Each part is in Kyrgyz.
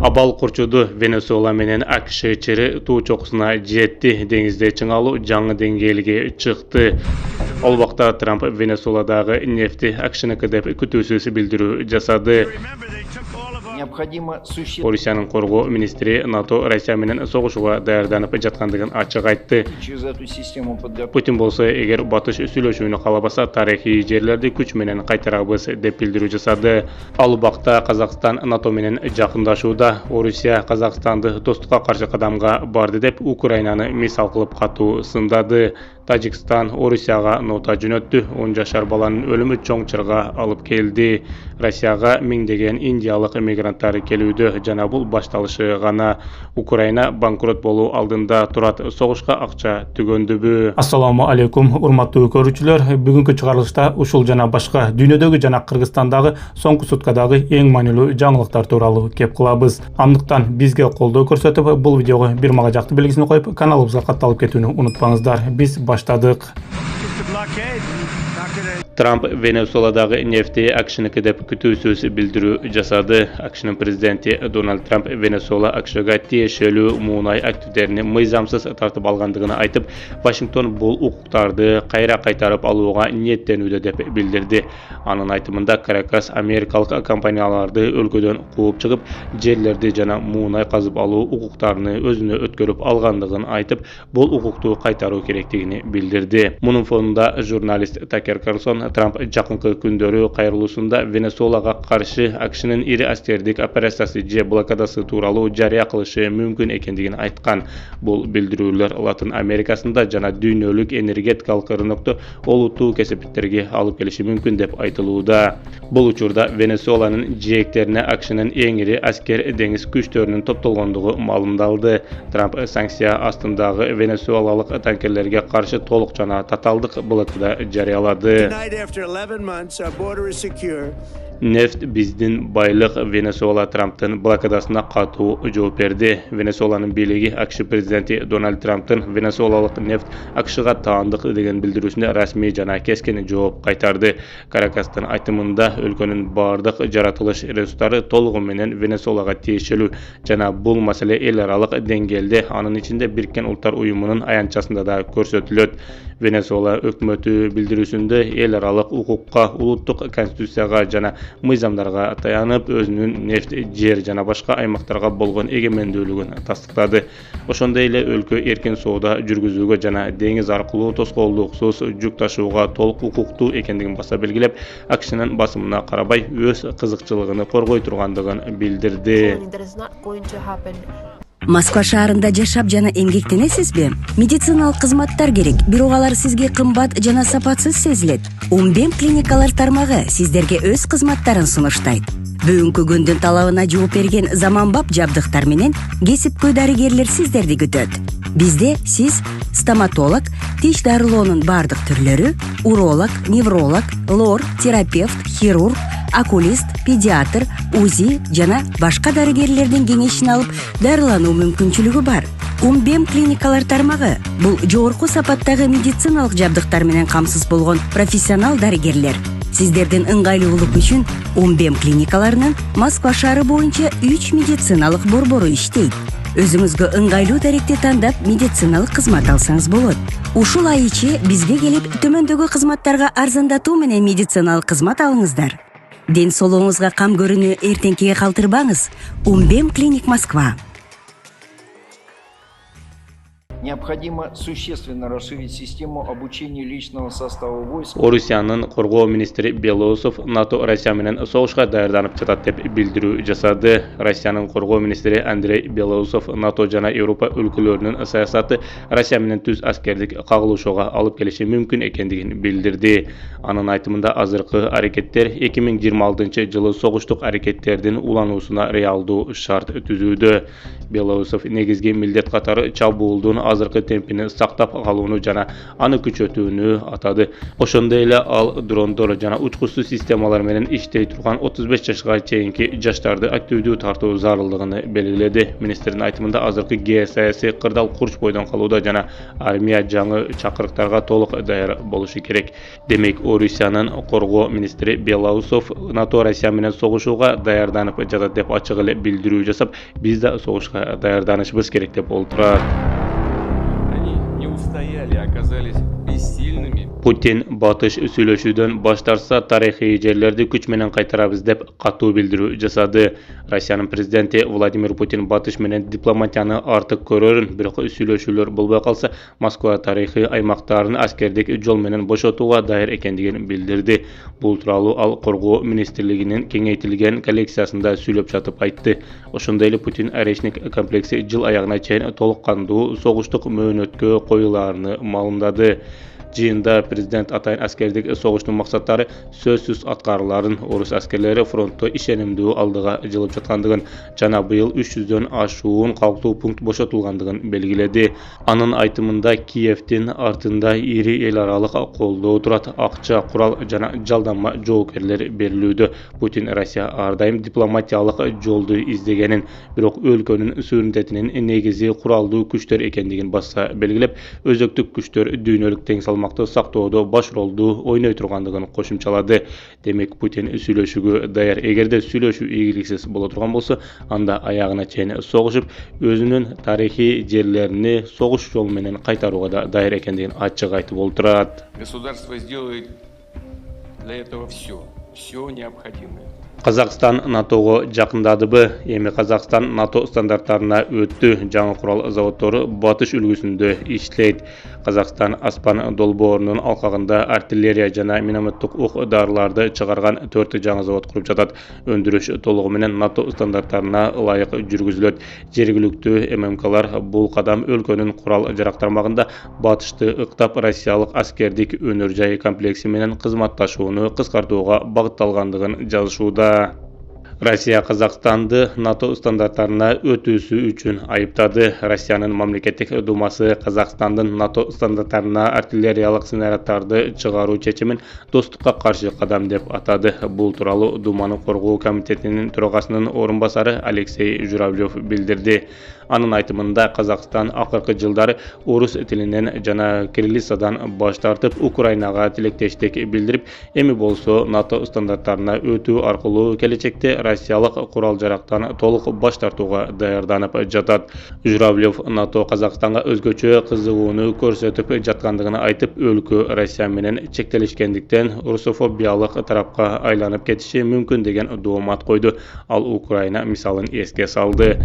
Abal kurçudu Venezuela menen AQSh içeri tuğ çoqusuna jetti. Dengizde çыңалу жаңы деңгээлге чыкты. Ол вакытта Трамп Венесуэладагы нефти AQShныкы деп күтүүсүз билдирүү жасады. Орусиянын коргоо министри НАТО Россия менен согушууга даярданып жаткандыгын ачык айтты. Путин болсо эгер батыш сүйлөшүүнү каалабаса тарыхый жерлерди күч менен кайтарабыз деп билдирүү жасады. Ал убакта Казакстан НАТО менен жакындашууда. Орусия Казакстанды достукка каршы кадамга барды деп Украинаны мисал кылып катуу сындады. Тажикстан Орусияга нота жөнөттү. 10 жашар баланын өлүмү чоң чырга алып келди. Россияга миңдеген индиялык мигранттар келүүдө жана бул башталышы гана. Украина банкрот болуу алдында турат. Согушка акча түгөндөбү? Ассаламу алейкум, урматтуу көрүүчүлөр. Бүгүнкү чыгарылышта ушул жана башка дүйнөдөгү жана Кыргызстандагы соңку суткадагы эң маанилүү жаңылыктар тууралуу кеп кылабыз. Андыктан бизге колдоо көрсөтүп, бул видеого бир мага жакты белгисин коюп, каналыбызга катталып кетүүнү унутпаңыздар. Биз баштадык. Трамп Венесуэладагы нефти AQShныкы деп күтүүсүз билдирүү жасады. AQShнын президенти Дональд Трамп Венесуэла AQShга тиешелүү муунай активдерин мыйзамсыз тартып алгандыгын айтып, Вашингтон бул укуктарды кайра кайтарып алууга ниеттенүүдө деп билдирди. Анын айтымында Каракас америкалык компанияларды өлкөдөн кууп чыгып, жерлерди жана муунай казып алуу укуктарын өзүнө өткөрүп алгандыгын айтып, бул укукту кайтаруу керектигин билдирди. Мунун фонунда журналист Такер Карлсон Трамп жакынкы күндөрү кайрылуусунда Венесуэлага каршы AQShнын ири аскердик операциясы же блокадасы тууралуу жарыя кылышы мүмкүн экендигин айткан. Бул билдирүүлөр Латын Америкасында жана дүйнөлүк энергетикалык рынокто олуттуу кесепеттерге алып келиши мүмкүн деп айтылууда. Бул учурда Венесуэланын жээктерине AQShнын эң ири аскер деңиз күчтөрүнүн топтолгондугу маалымдалды. Трамп санкция астындагы венесуэлалык танкерлерге каршы толук жана татаалдык блокада жарыялады. Нефт биздин байлык. Венесуэла Трамптын блокадасына катуу жооп берди. Венесуэланын бийлиги AQSh президенти Дональд Трамптын Венесуэлалык нефт AQShга таандык деген билдирүүсүнө расмий жана кескин жооп кайтарды. Каракастын айтымында өлкөнүн бардык жаратылыш ресурстары толугу менен Венесуэлага тиешелүү жана бул маселе эл аралык деңгээлде, анын ичинде Бириккен Улуттар уюмунун аянтчасында да көрсөтүлөт. Венесуэла өкмөтү билдирүүсүндө эл аралык укукка, улуттук конституцияга жана мыйзамдарга таянып, өзүнүн нефт, жер жана башка аймактарга болгон эгемендүүлүгүн тастыктады. Ошондой эле өлкө эркин соода жүргүзүүгө жана деңиз аркылуу тоскоолдуксуз жүк ташууга толук укуктуу экендигин баса белгилеп, AQShнын басымына карабай өз кызыкчылыгын коргой тургандыгын билдирди. Москва шаарында жашап жана эмгектенесизби? Медициналык кызматтар керек, бирок алар сизге кымбат жана сапатсыз сезилет. Умбем клиникалар тармагы сиздерге өз кызматтарын сунуштайт. Бүгүнкү күндүн талабына жооп берген заманбап жабдыктар менен кесипкөй дарыгерлер сиздерди күтөт. Бизде сиз стоматолог, тиш дарылоонун бардык түрлөрү, уролог, невролог, лор, терапевт, хирург, окулист, педиатр, УЗИ жана башка дарыгерлердин кеңешин алып дарылануу мүмкүнчүлүгү бар. Умбем клиникалар тармагы бул жогорку сапаттагы медициналык жабдыктар менен камсыз болгон профессионал дарыгерлер. Сиздердин ыңгайлуулук үчүн Умбем клиникаларынын Москва шаары боюнча 3 медициналык борбору иштейт. Өзүңүзгө ыңгайлуу даректи тандап медициналык кызмат алсаңыз болот. Ушул ай ичи бизге келип төмөндөгү кызматтарга арзандатуу менен медициналык кызмат алыңыздар. Ден соолугуңузга кам көрүүнү эртеңкиге калтырбаңыз. Умбем клиник Москва. Необходимо существенно расширить систему обучения личного состава войск. Орусиянын коргоо министри Белоусов НАТО Россия менен согушка даярданып жатат деп билдирүү жасады. Россиянын коргоо министри Андрей Белоусов НАТО жана Европа өлкөлөрүнүн саясаты Россия менен түз аскердик кагылышууга алып келиши мүмкүн экендигин билдирди. Анын айтымында азыркы аракеттер 2026-жылы согуштук аракеттердин улануусуна реалдуу шарт түзүүдө. Белоусов негизги милдет катары чабуулдун azırkı tempini saqtap kalууну жана аны күчөтүүнү атады. Ошондой эле ал дрондор жана учкучсуз системалар менен иштей турган 35 жашка чейинки жаштарды активдүү тартуу зарылдыгын белгиледи. Министрдин айтымында азыркы геосаясий кырдаал курч бойдон калууда жана армия жаңы чакырыктарга толук даяр болушу керек. Демек, Орусиянын коргоо министри Белоусов НАТО Россия менен согушууга даярданып жатат деп ачык эле билдирүү жасап, биз да согушка даярданышыбыз керек деп олтурат. Они не устояли, оказались бессильными. Putin батыш сүйлөшүүдөн баш тартса, тарыхый жерлерди күч менен кайтарабыз деп катуу билдирүү жасады. Россиянын президенти Владимир Путин батыш менен дипломатияны артык көрөрүн, бирок сүйлөшүүлөр болбой калса, Москва тарыхый аймактарын аскердик жол менен бошотууга даяр экендигин билдирди. Бул тууралуу ал коргоо министрлигинин кеңейтилген коллекциясында сүйлөп жатып айтты. Ошондой эле Путин Орешник комплекси жыл аягына чейин толук кандуу согуштук мөөнөткө коюлаарын маалымдады. Жыйында президент атайын аскердик согуштун максаттары сөзсүз аткарыларын, орус аскерлери фронтто ишенимдүү алдыга жылып жаткандыгын жана быйыл 300дөн ашуун калктуу пункт бошотулгандыгын белгиледи. Анын айтымында Киевдин артында ири эл аралык колдоо турат, акча, курал жана жалданма жоокерлер берилүүдө. Путин Россия ар дайым дипломатиялык жолду издегенин, бирок өлкөнүн суверенитетинин негизи куралдуу күчтөр экендигин баса белгилеп, өзөктүк күчтөр дүйнөлүк тең салмакты сактоодо баш ролду ойной тургандыгын кошумчалады. Демек, Путин сүйлөшүүгө даяр. Эгерде сүйлөшүү ийгиликсиз боло турган болсо, анда аягына чейин согушуп, өзүнүн тарыхый жерлерини согуш жолу менен кайтарууга да даяр экендигин ачык айтып олтурат. Государство сделает для этого все необходимое. Казакстан НАТОго жакындадыбы? Эми Казакстан НАТО стандарттарына өттү. Жаңы курал заводдору батыш үлгүсүндө иштейт. Казакстан аспан долбоорунун алкагында артиллерия жана минометтик оқ дарыларды чыгарган 4 жаңы завод куруп жатат. Өндүрүш толугу менен НАТО стандарттарына ылайык жүргүзүлөт. Жергиликтүү ММКлар бул кадам өлкөнүн курал жарак тармагында батышты ыктап, россиялык аскердик өнөр жай комплекси менен кызматташууну кыскартууга багытталгандыгын жазышууда. Россия Казакстанды НАТО стандарттарына өтүүсү үчүн айыптады. Россиянын мамлекеттик думасы Казакстандын НАТО стандарттарына артиллериялык снаряддарды чыгаруу чечимин достукка каршы кадам деп атады. Бул тууралуу Думаны коргоо комитетинин төрагасынын орун басары Алексей Журавлев билдирди. Анын айтымында Казакстан акыркы жылдары орус тилинен жана кириллицадан баш тартып, Украинага тилектештик билдирип, эми болсо НАТО стандарттарына өтүү аркылуу келечекте россиялык курал-жарактан толук баш тартууга даярданып жатат. Журавлев НАТО Казакстанга өзгөчө кызыгууну көрсөтүп жаткандыгын айтып, өлкө Россия менен чектелишкендиктен русофобиялык тарапка айланып кетиши мүмкүн деген доомат койду. Ал Украина мисалын эске салды.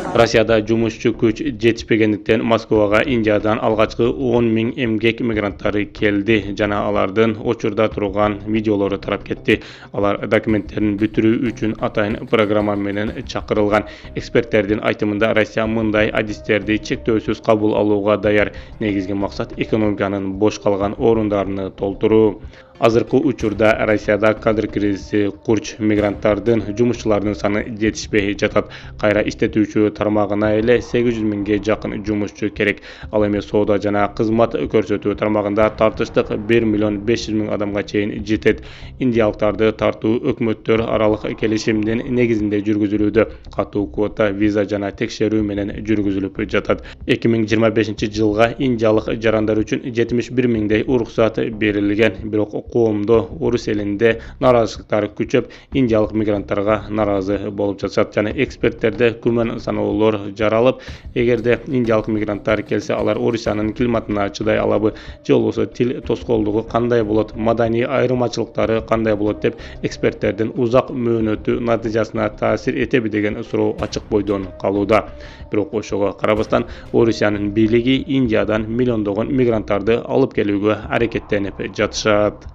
Россияда жумушчу күч жетишпегендиктен Москвага Индиядан алгачкы 10.000 эмгек мигранттары келди жана алардын учурда турган видеолору тарап кетти. Алар документтерин бүтүрүү үчүн атайын программа менен чакырылган. Эксперттердин айтымында Россия мындай адистерди чектөөсүз кабыл алууга даяр. Негизги максат экономиканын бош калган орундарын толтуруу. Азыркы учурда Россияда кадр кризиси курч, мигранттардын, жумушчулардын саны жетишпей жатат. Кайра иштетүүчү тармагына эле 800 миңге жакын жумушчу керек. Ал эми соода жана кызмат көрсөтүү тармагында тартыштык 1.500.000 адамга чейин жетет. Индиялыктарды тартуу өкмөттөр аралык келишимдин негизинде жүргүзүлүүдө. Катуу квота, виза жана текшерүү менен жүргүзүлүп жатат. 2025 жылга индиялык жарандар үчүн 71 миңдей уруксат берилген. Бирок коомдо орус элинде наразычылыктар күчөп, индиялык мигранттарга наразы болуп жатат жана эксперттерде күмөн саноолор жаралып, эгерде индиялык мигранттар келсе, алар Орусиянын климатына чыдай алабы, же болбосо тил тоскоолдугу кандай болот, маданий айырмачылыктары кандай болот деп эксперттердин узак мөөнөтү натыйжасына таасир этеби деген суроо ачык бойдон калууда. Бирок ошого карабастан Орусиянын бийлиги Индиядан миллиондогон мигранттарды алып келүүгө аракеттенип жатышат.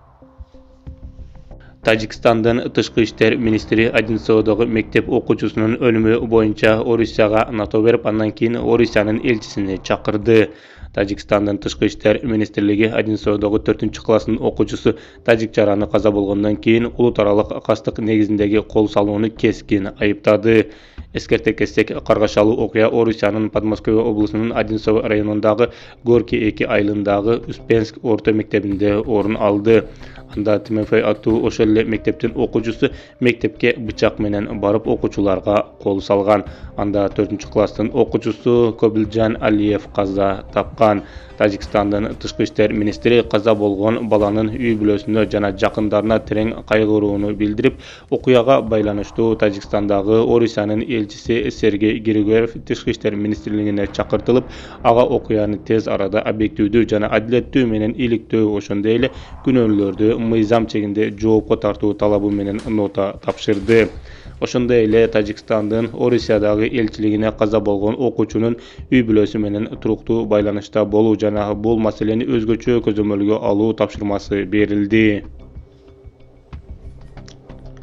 Тажикстандын тышкы иштер министри Одинцовдогу мектеп окуучусунун өлүмү боюнча Орусияга НАТО берип, андан кийин Орусиянын элчисин чакырды. Tacikistandın Tышкы иштер министрлиги Одинцовдогу 4-класстын окуучусу тажик жараны каза болгондон кийин улут аралык кастык негизиндеги кол салууну кескин айыптады. Эскерте кетсек, каргашалуу окуя Орусиянын Подмосковье облусунун Одинцово районундагы Горки 2 айылындагы Успенск орто мектебинде орун алды. Анда Тимофей аттуу ошол эле мектептин окуучусу мектепке бычак менен барып окуучуларга кол салган. Анда 4-класстын окуучусу Кобилжан Алиев каза тапкан. Тажикстандын Тышкы иштер министри каза болгон баланын үй бүлөсүнө жана жакындарына терең кайгырууну билдирип, окуяга байланыштуу Тажикстандагы Орусиянын элчиси Сергей Григорьев Тышкы иштер министрлигине чакыртылып, ага окуяны тез арада объективдүү жана адилеттүү менен иликтөө, ошондой эле күнөөлөрдү мыйзам чегинде жоопко тартуу талабы менен нота тапшырды. Ошондой эле Тажикстандын Орусиядагы элчилигине каза болгон окуучунун үй бүлөсү менен туруктуу байланышта болуу жана бул маселени өзгөчө көзөмөлгө алуу тапшырмасы берилди.